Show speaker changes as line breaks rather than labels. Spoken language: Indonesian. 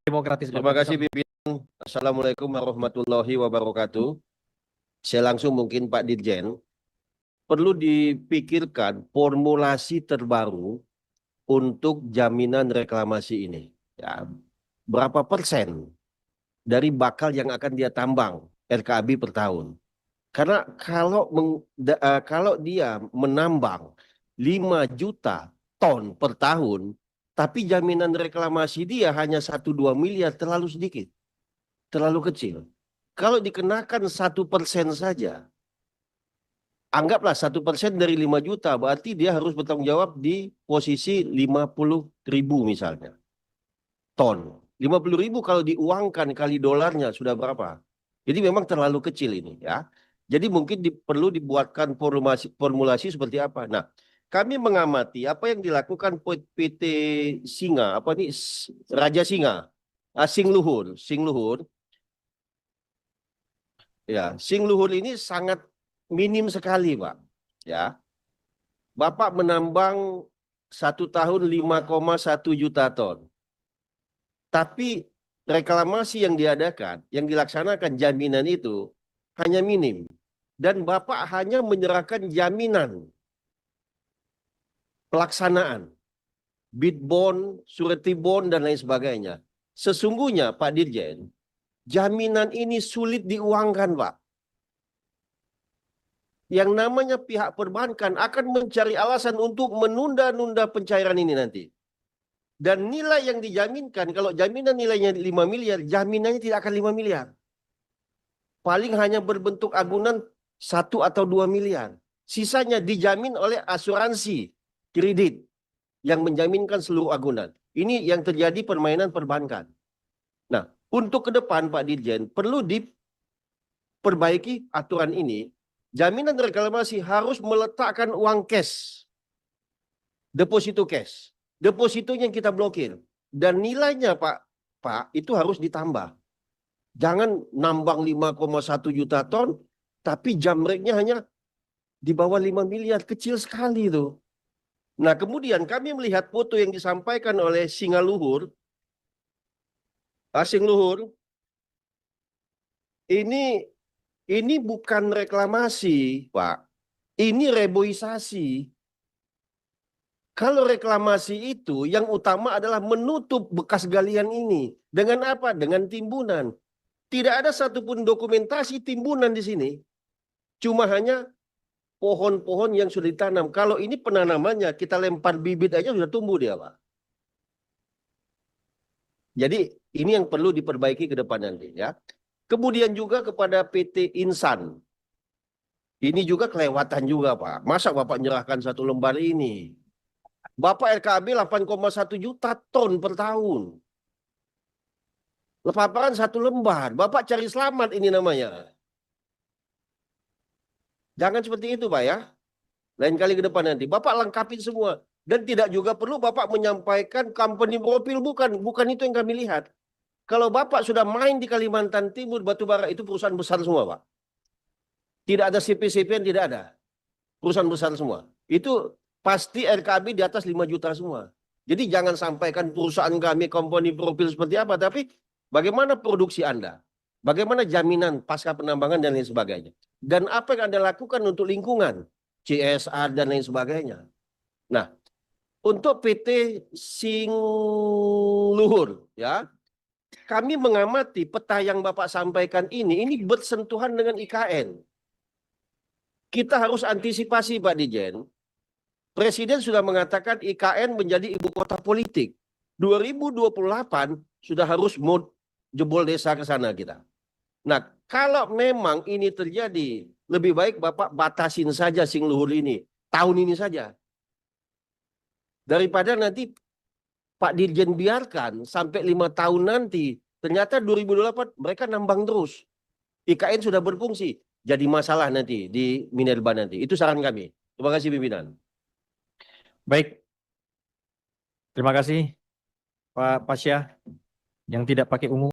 Demokratis.
Terima kasih pimpinan. Assalamualaikum warahmatullahi wabarakatuh. Saya langsung mungkin Pak Dirjen, perlu dipikirkan formulasi terbaru untuk jaminan reklamasi ini. Ya, berapa persen dari bakal yang akan dia tambang RKAB per tahun? Karena kalau dia menambang 5 juta ton per tahun, tapi jaminan reklamasi dia hanya 1-2 miliar, terlalu sedikit, terlalu kecil. Kalau dikenakan 1% saja, anggaplah 1% dari 5 juta, berarti dia harus bertanggung jawab di posisi 50.000 misalnya ton. 50.000 kalau diuangkan kali dolarnya sudah berapa? Jadi memang terlalu kecil ini ya. Jadi mungkin perlu dibuatkan formulasi seperti apa. Nah, kami mengamati apa yang dilakukan PT Singa, apa nih Raja Singa, Singluhur, ya, Singluhur ini sangat minim sekali, Pak. Ya, Bapak menambang 1 tahun 5,1 juta ton. Tapi reklamasi yang diadakan, yang dilaksanakan jaminan itu hanya minim. Dan Bapak hanya menyerahkan jaminan pelaksanaan, bid bond, surety bond, dan lain sebagainya. Sesungguhnya Pak Dirjen, jaminan ini sulit diuangkan, Pak. Yang namanya pihak perbankan akan mencari alasan untuk menunda-nunda pencairan ini nanti. Dan nilai yang dijaminkan, kalau jaminan nilainya 5 miliar, jaminannya tidak akan 5 miliar. Paling hanya berbentuk agunan 1 atau 2 miliar. Sisanya dijamin oleh asuransi kredit yang menjaminkan seluruh agunan. Ini yang terjadi permainan perbankan. Nah, untuk ke depan Pak Dirjen, perlu diperbaiki aturan ini. Jaminan reklamasi harus meletakkan uang cash. Deposito cash. Depositonya yang kita blokir. Dan nilainya Pak, itu harus ditambah. Jangan nambang 5,1 juta ton, tapi jamreknya hanya di bawah 5 miliar. Kecil sekali itu. Nah, kemudian kami melihat foto yang disampaikan oleh Singluhur. Singluhur, ini bukan reklamasi, Pak. Ini reboisasi. Kalau reklamasi itu yang utama adalah menutup bekas galian ini. Dengan apa? Dengan timbunan. Tidak ada satupun dokumentasi timbunan di sini. Cuma hanya pohon-pohon yang sudah ditanam. Kalau ini penanamannya, kita lempar bibit aja sudah tumbuh dia, Pak. Jadi ini yang perlu diperbaiki ke depan nanti ya. Kemudian juga kepada PT Insan. Ini juga kelewatan juga, Pak. Masa Bapak nyerahkan 1 lembar ini? Bapak RKAB 8,1 juta ton per tahun. Paparan 1 lembar. Bapak cari selamat ini namanya. Jangan seperti itu, Pak ya. Lain kali ke depan nanti. Bapak lengkapin semua. Dan tidak juga perlu Bapak menyampaikan company profil. Bukan itu yang kami lihat. Kalau Bapak sudah main di Kalimantan Timur, batubara itu perusahaan besar semua, Pak. Tidak ada CP-CP yang tidak ada. Perusahaan besar semua. Itu pasti RKAB di atas 5 juta semua. Jadi jangan sampaikan perusahaan kami company profil seperti apa, tapi bagaimana produksi Anda? Bagaimana jaminan pasca penambangan dan lain sebagainya? Dan apa yang Anda lakukan untuk lingkungan? CSR dan lain sebagainya. Nah, untuk PT Singluhur, ya, kami mengamati peta yang Bapak sampaikan ini bersentuhan dengan IKN. Kita harus antisipasi, Pak Dirjen. Presiden sudah mengatakan IKN menjadi ibu kota politik. 2028 sudah harus mau jebol desa ke sana kita. Nah, kalau memang ini terjadi, lebih baik Bapak batasin saja Singluhur ini. Tahun ini saja. Daripada nanti Pak Dirjen biarkan sampai 5 tahun nanti. Ternyata 2028 mereka nambang terus. IKN sudah berfungsi. Jadi masalah nanti di Minerba nanti. Itu saran kami. Terima kasih pimpinan.
Baik. Terima kasih Pak Pasya yang tidak pakai ungu.